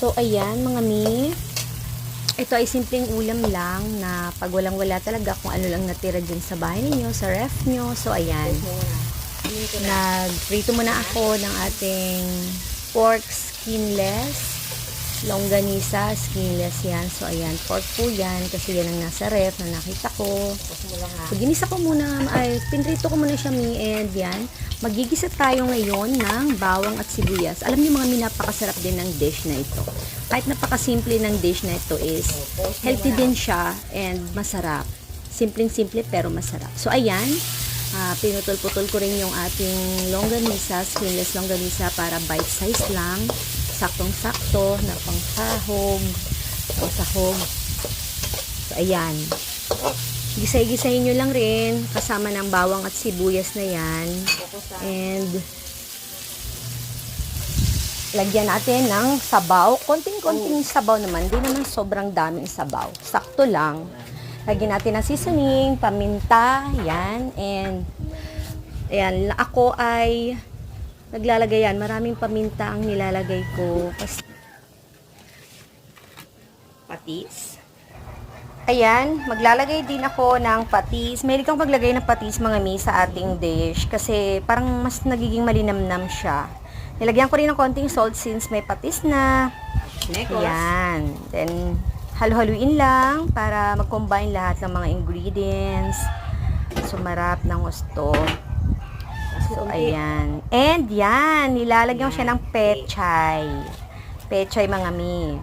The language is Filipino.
So, ayan mga mi. Ito ay simpleng ulam lang na pag walang-wala talaga kung ano lang natira dyan sa bahay ninyo, sa ref nyo. So, ayan. Nagprito muna ako ng ating pork skinless. Longganisa, skinless yan. So, ayan. Pork po yan kasi yan ang nasa ref na nakita ko. So, ginisa ko muna, pinrito ko muna siya mi, and yan. Magigisa tayo ngayon ng bawang at sibuyas. Alam niyo mga mi, napakasarap din ng dish na ito. Kahit napakasimple ng dish na ito is healthy din siya and masarap. Simpleng-simple pero masarap. So, ayan. Pinutol-putol ko rin yung ating longganisa, skinless longganisa para bite size lang. Saktong-sakto na pangsahog o sahog. So, ayan. Gisay-gisayin nyo lang rin kasama ng bawang at sibuyas na yan. And lagyan natin ng sabaw. Konting-konting sabaw naman. Hindi naman sobrang daming sabaw. Sakto lang. Lagyan natin ng seasoning, paminta, yan. And ayan, ako ay naglalagay yan. Maraming paminta ang nilalagay ko. Patis. Ayan, maglalagay din ako ng patis. Mahilig kang maglagay ng patis mga mi sa ating dish kasi parang mas nagiging malinamnam siya. Nilagyan ko rin ng konting salt since may patis na. Ayan. Then, halu-haluin lang para mag-combine lahat ng mga ingredients. Sumarap ng gusto. So, ayan. And yan, nilalagyan ko siya ng pechay. Pechay mga mi.